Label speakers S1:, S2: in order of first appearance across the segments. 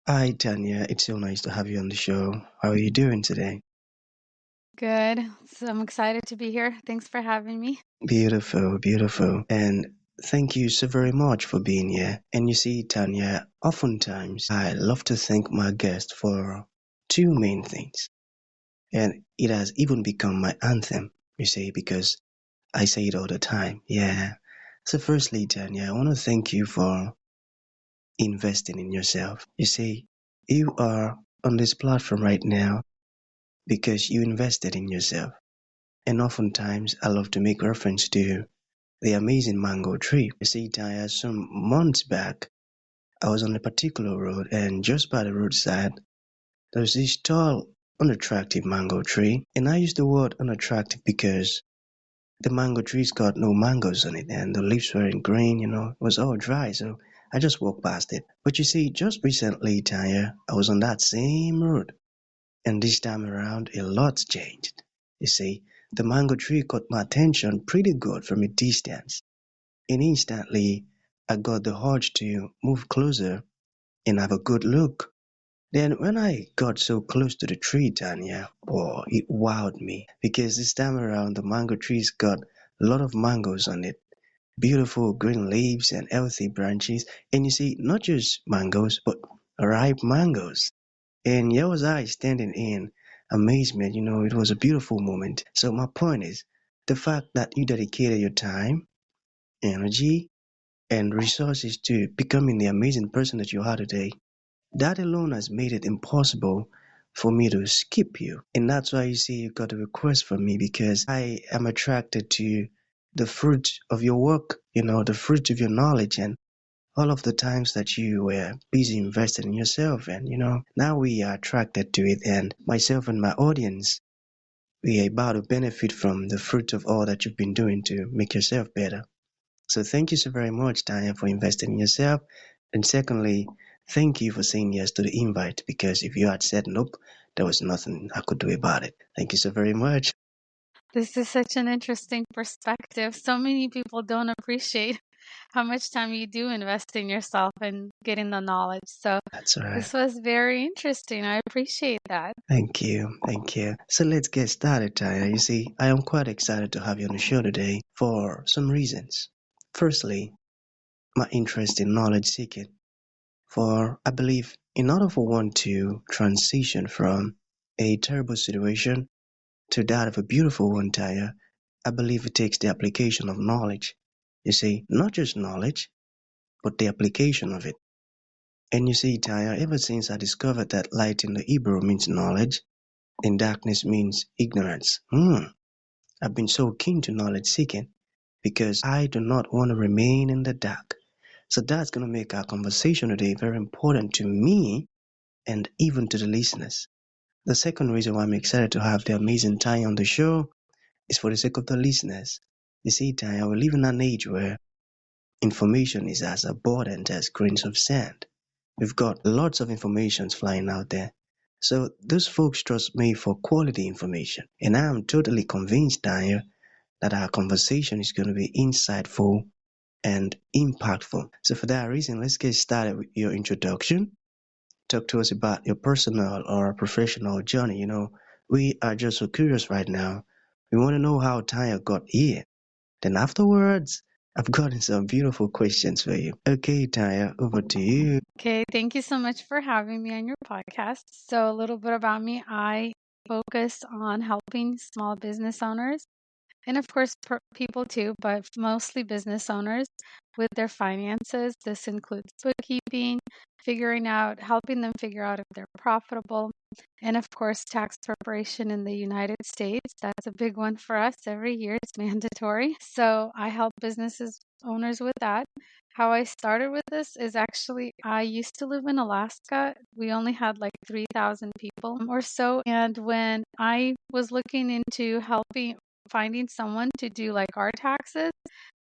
S1: Hi, Tanya. It's so nice to have you on the show. How are you doing today?
S2: Good. So I'm excited to be here. Thanks for having me.
S1: Beautiful, beautiful. And thank you so very much for being here. And you see, Tanya, oftentimes I love to thank my guest for two main things. And it has even become my anthem, you see, because I say it all the time. Yeah. So, firstly, Tanya, I want to thank you for investing in yourself. You see, you are on this platform right now because you invested in yourself. And oftentimes I love to make reference to the amazing mango tree. You see, Taya, some months back, I was on a particular road, and just by the roadside, there was this tall, unattractive mango tree. And I use the word unattractive because the mango tree's got no mangoes on it, and the leaves weren't green, it was all dry, so I just walked past it. But you see, just recently, Taya, I was on that same road, and this time around, a lot's changed. You see, the mango tree caught my attention pretty good from a distance, and instantly I got the urge to move closer and have a good look. Then when I got so close to the tree, Tanya, boy, it wowed me because this time around the mango tree's got a lot of mangoes on it. Beautiful green leaves and healthy branches. And you see, not just mangoes, but ripe mangoes. And here was I standing in amazement. It was a beautiful moment. So my point is the fact that you dedicated your time, energy, and resources to becoming the amazing person that you are today. That alone has made it impossible for me to skip you. And that's why you see you got a request from me because I am attracted to the fruit of your work, the fruit of your knowledge and all of the times that you were busy investing in yourself. And now we are attracted to it, and myself and my audience, we are about to benefit from the fruit of all that you've been doing to make yourself better. So thank you so very much, Tanya, for investing in yourself. And secondly, thank you for saying yes to the invite because if you had said nope, there was nothing I could do about it. Thank you so very much.
S2: This is such an interesting perspective. So many people don't appreciate how much time you do invest in yourself and getting the knowledge. So
S1: That's all right.
S2: this was very interesting. I appreciate that.
S1: Thank you. Thank you. So let's get started, Taya. You see, I am quite excited to have you on the show today for some reasons. Firstly, my interest in knowledge seeking. For I believe in order for one to transition from a terrible situation to that of a beautiful one, Taya, I believe it takes the application of knowledge. You see, not just knowledge, but the application of it. And you see, Taya, ever since I discovered that light in the Hebrew means knowledge and darkness means ignorance, I've been so keen to knowledge seeking because I do not want to remain in the dark. So that's going to make our conversation today very important to me and even to the listeners. The second reason why I'm excited to have the amazing Tanya on the show is for the sake of the listeners. You see, Tanya, we live in an age where information is as abundant as grains of sand. We've got lots of information flying out there. So those folks trust me for quality information. And I am totally convinced, Tanya, that our conversation is going to be insightful and impactful. So for that reason, let's get started with your introduction. Talk to us about your personal or professional journey. We are just so curious right now. We want to know how Tanya got here. Then afterwards, I've gotten some beautiful questions for you. Okay, Taya, over to you.
S2: Okay, thank you so much for having me on your podcast. So, a little bit about me. I focus on helping small business owners and of course people too, but mostly business owners with their finances. This includes bookkeeping, helping them figure out if they're profitable, and of course tax preparation in the United States. That's a big one for us. Every year it's mandatory. So I help businesses owners with that. How I started with this is actually I used to live in Alaska. We only had like 3,000 people or so. And when I was looking into helping finding someone to do like our taxes,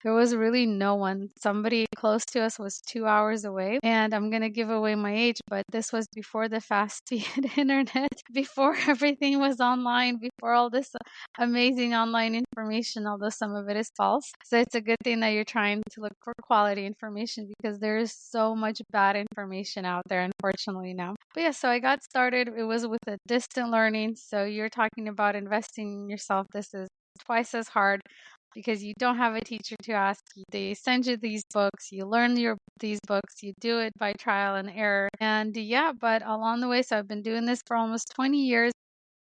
S2: there was really no one. Somebody close to us was 2 hours away. And I'm going to give away my age, but this was before the fast speed internet, before everything was online, before all this amazing online information, although some of it is false. So it's a good thing that you're trying to look for quality information because there is so much bad information out there, unfortunately, now. But yeah, so I got started. It was with a distant learning. So you're talking about investing in yourself. This is twice as hard because you don't have a teacher to ask. They send you these books, you learn these books, you do it by trial and error. And yeah, but along the way, so I've been doing this for almost 20 years.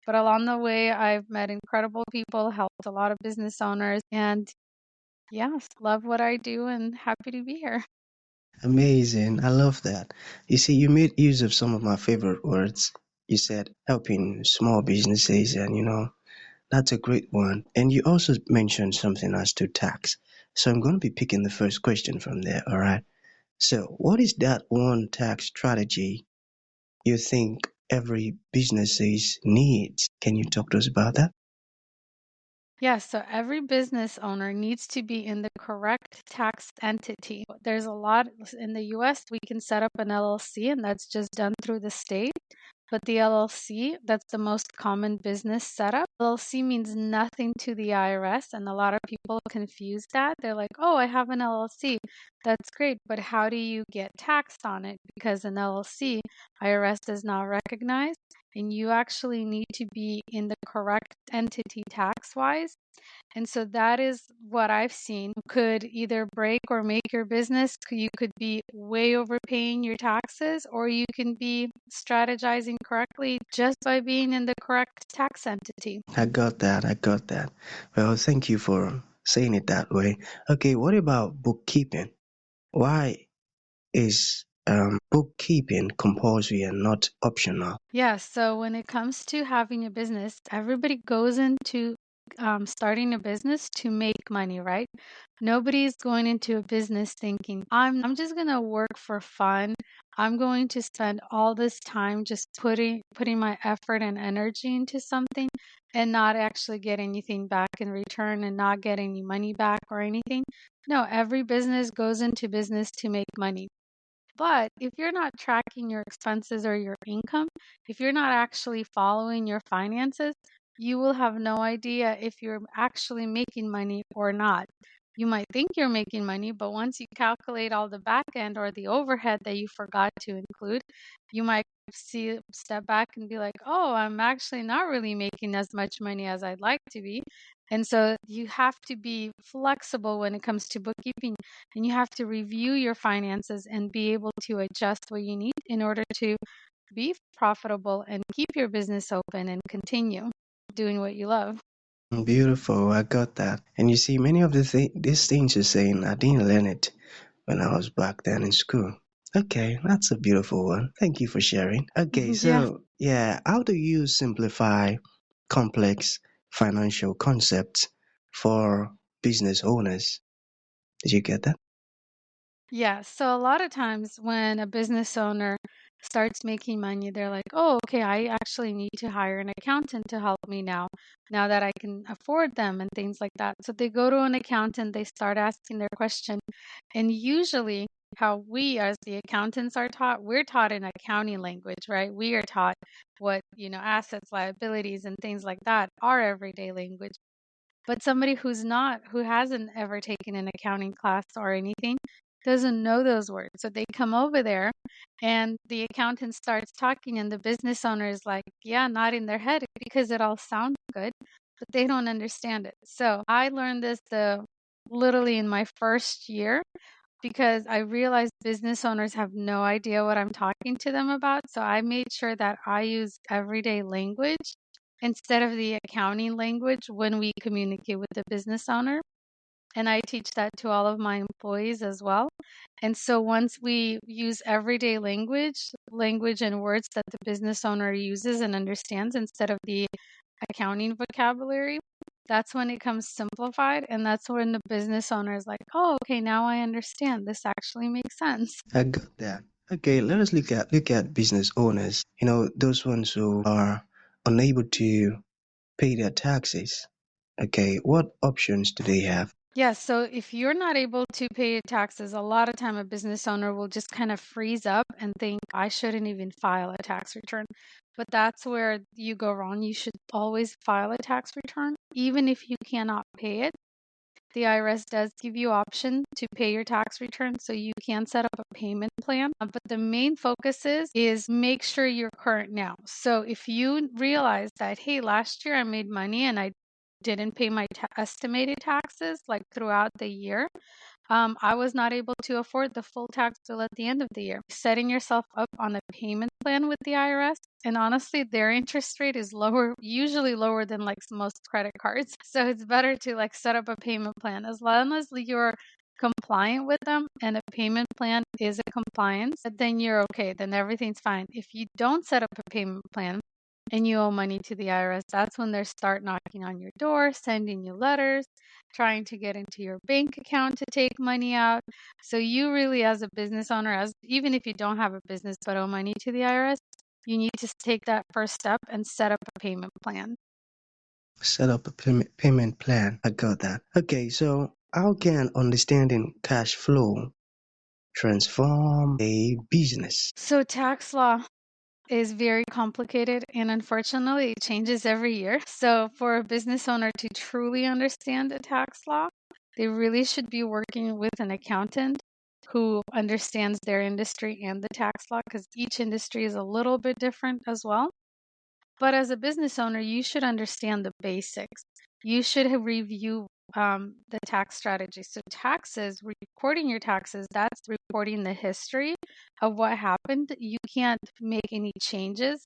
S2: But along the way, I've met incredible people, helped a lot of business owners, and yes, love what I do and happy to be here.
S1: Amazing. I love that. You see, you made use of some of my favorite words. You said helping small businesses, and that's a great one. And you also mentioned something as to tax. So I'm going to be picking the first question from there, all right? So, what is that one tax strategy you think every businesses needs? Can you talk to us about that?
S2: Yes, so every business owner needs to be in the correct tax entity. There's a lot in the US, we can set up an LLC, and that's just done through the state. But the LLC, that's the most common business setup. LLC means nothing to the IRS, and a lot of people confuse that. They're like, oh, I have an LLC. That's great, but how do you get taxed on it? Because an LLC, IRS does not recognize, and you actually need to be in the correct entity tax wise. And so that is what I've seen could either break or make your business. You could be way overpaying your taxes, or you can be strategizing correctly just by being in the correct tax entity.
S1: I got that. I got that. Well, thank you for saying it that way. Okay, what about bookkeeping? Why is bookkeeping compulsory and not optional?
S2: Yeah, so when it comes to having a business, everybody goes into starting a business to make money, right? Nobody's going into a business thinking, I'm just gonna work for fun. I'm going to spend all this time just putting my effort and energy into something and not actually get anything back in return and not get any money back or anything. No, every business goes into business to make money. But if you're not tracking your expenses or your income, if you're not actually following your finances, you will have no idea if you're actually making money or not. You might think you're making money, but once you calculate all the back end or the overhead that you forgot to include, you might step back and be like, oh, I'm actually not really making as much money as I'd like to be. And so you have to be flexible when it comes to bookkeeping, and you have to review your finances and be able to adjust what you need in order to be profitable and keep your business open and continue doing what you love.
S1: Beautiful. I got that. And you see, many of these things you're saying, I didn't learn it when I was back then in school. Okay, that's a beautiful one. Thank you for sharing. Okay,
S2: Yeah.
S1: so yeah, how do you simplify complex financial concepts for business owners? Did you get that?
S2: Yeah. So a lot of times when a business owner starts making money, they're like, oh, okay, I actually need to hire an accountant to help me now that I can afford them and things like that. So they go to an accountant, they start asking their question. And usually, how we as the accountants are taught, we're taught in accounting language, right? We are taught what, assets, liabilities, and things like that are everyday language. But somebody who hasn't ever taken an accounting class or anything, doesn't know those words. So they come over there and the accountant starts talking and the business owner is like, yeah, nodding their head because it all sounds good, but they don't understand it. So I learned this the literally in my first year because I realized business owners have no idea what I'm talking to them about. So I made sure that I use everyday language instead of the accounting language when we communicate with the business owner. And I teach that to all of my employees as well. And so once we use everyday language and words that the business owner uses and understands instead of the accounting vocabulary, that's when it comes simplified. And that's when the business owner is like, oh, okay, now I understand. This actually makes sense.
S1: I got that. Okay, let us look at business owners. Those ones who are unable to pay their taxes. Okay, what options do they have?
S2: Yes, so if you're not able to pay your taxes, a lot of time a business owner will just kind of freeze up and think, I shouldn't even file a tax return. But that's where you go wrong. You should always file a tax return, even if you cannot pay it. The IRS does give you option to pay your tax return, so you can set up a payment plan. But the main focus is make sure you're current now. So if you realize that, hey, last year I made money and I didn't pay my estimated taxes like throughout the year, I was not able to afford the full tax bill at the end of the year. Setting yourself up on a payment plan with the IRS, and honestly, their interest rate is lower, usually lower than like most credit cards. So it's better to like set up a payment plan as long as you're compliant with them and a payment plan is a compliance, then you're okay. Then everything's fine. If you don't set up a payment plan, and you owe money to the IRS, that's when they start knocking on your door, sending you letters, trying to get into your bank account to take money out. So you really, as a business owner, as even if you don't have a business but owe money to the IRS, you need to take that first step and set up a payment plan.
S1: Set up a payment plan. I got that. Okay, so how can understanding cash flow transform a business?
S2: So tax law is very complicated and unfortunately it changes every year. So for a business owner to truly understand the tax law, they really should be working with an accountant who understands their industry and the tax law because each industry is a little bit different as well. But as a business owner, you should understand the basics. You should review the tax strategy. So, taxes, recording your taxes, that's recording the history of what happened. You can't make any changes.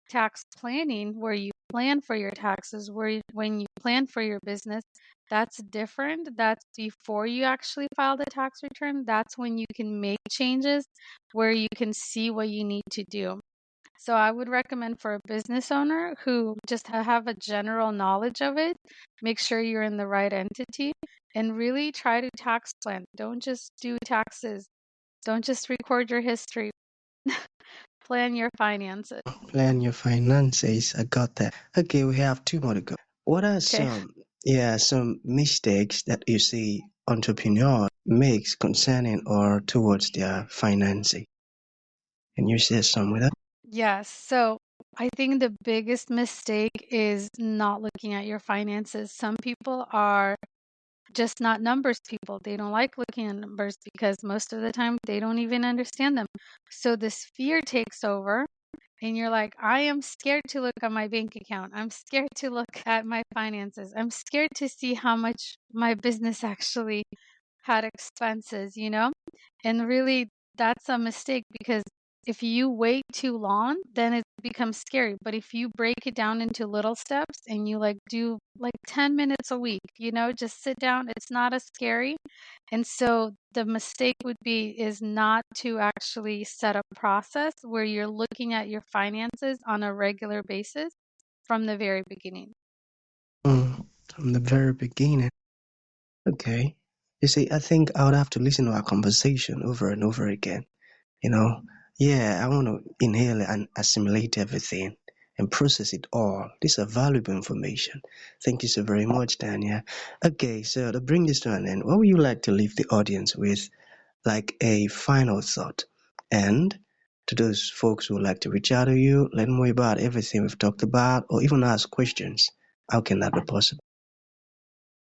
S2: Tax planning, where you plan for your taxes, when you plan for your business, that's different. That's before you actually file the tax return. That's when you can make changes where you can see what you need to do. So I would recommend for a business owner who just have a general knowledge of it, make sure you're in the right entity and really try to tax plan. Don't just do taxes. Don't just record your history. Plan your finances.
S1: Plan your finances. I got that. Okay, we have two more to go. What are
S2: Okay.
S1: some mistakes that you see entrepreneurs makes concerning or towards their financing? Can you share some with us?
S2: Yes. So I think the biggest mistake is not looking at your finances. Some people are just not numbers people. They don't like looking at numbers because most of the time they don't even understand them. So this fear takes over and you're like, I am scared to look at my bank account. I'm scared to look at my finances. I'm scared to see how much my business actually had expenses. And really, that's a mistake because if you wait too long, then it becomes scary. But if you break it down into little steps and you like do like 10 minutes a week, just sit down, it's not as scary. And so the mistake would be is not to actually set a process where you're looking at your finances on a regular basis from the very beginning.
S1: From the very beginning. Okay. You see, I think I would have to listen to our conversation over and over again. You know, yeah, I want to inhale and assimilate everything and process it all. These are valuable information. Thank you so very much, Tanya. Okay, so to bring this to an end, what would you like to leave the audience with, like a final thought? And to those folks who would like to reach out to you, learn more about everything we've talked about, or even ask questions, how can that be possible?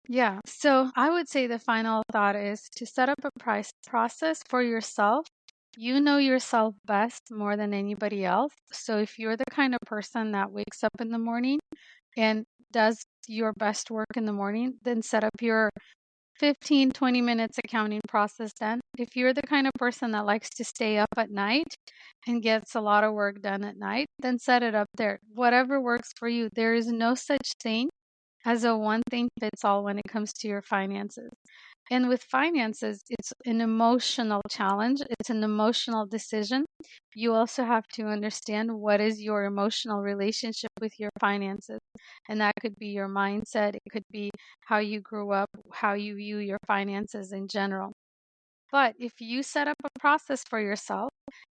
S2: Yeah. So I would say the final thought is to set up a price process for yourself. You know yourself best more than anybody else. So if you're the kind of person that wakes up in the morning and does your best work in the morning, then set up your 15, 20 minutes accounting process then. If you're the kind of person that likes to stay up at night and gets a lot of work done at night, then set it up there. Whatever works for you. There is no such thing as a one thing fits all when it comes to your finances. And with finances, it's an emotional challenge, it's an emotional decision. You also have to understand what is your emotional relationship with your finances. And that could be your mindset, it could be how you grew up, how you view your finances in general. But if you set up a process for yourself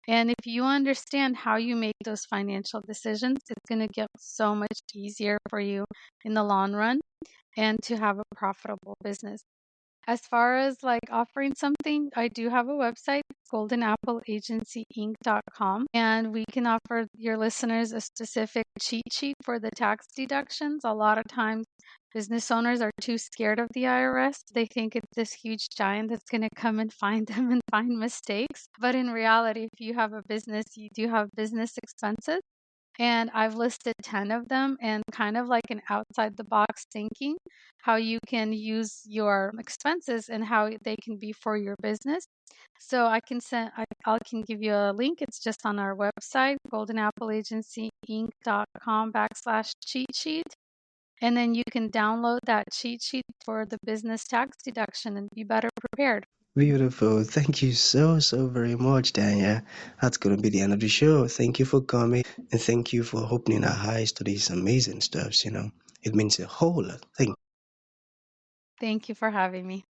S2: and if you understand how you make those financial decisions, it's going to get so much easier for you in the long run. and to have a profitable business. As far as like offering something, I do have a website, goldenappleagencyinc.com, and we can offer your listeners a specific cheat sheet for the tax deductions. A lot of times, business owners are too scared of the IRS. They think it's this huge giant that's going to come and find them and find mistakes. But in reality, if you have a business, you do have business expenses. And I've listed 10 of them and kind of like an outside the box thinking how you can use your expenses and how they can be for your business. So I can give you a link. It's just on our website, goldenappleagencyinc.com/cheat sheet. And then you can download that cheat sheet for the business tax deduction and be better prepared.
S1: Beautiful. Thank you so, so very much, Tanya. That's going to be the end of the show. Thank you for coming and thank you for opening our eyes to these amazing stuffs. It means a whole lot. Thank
S2: Thank you for having me.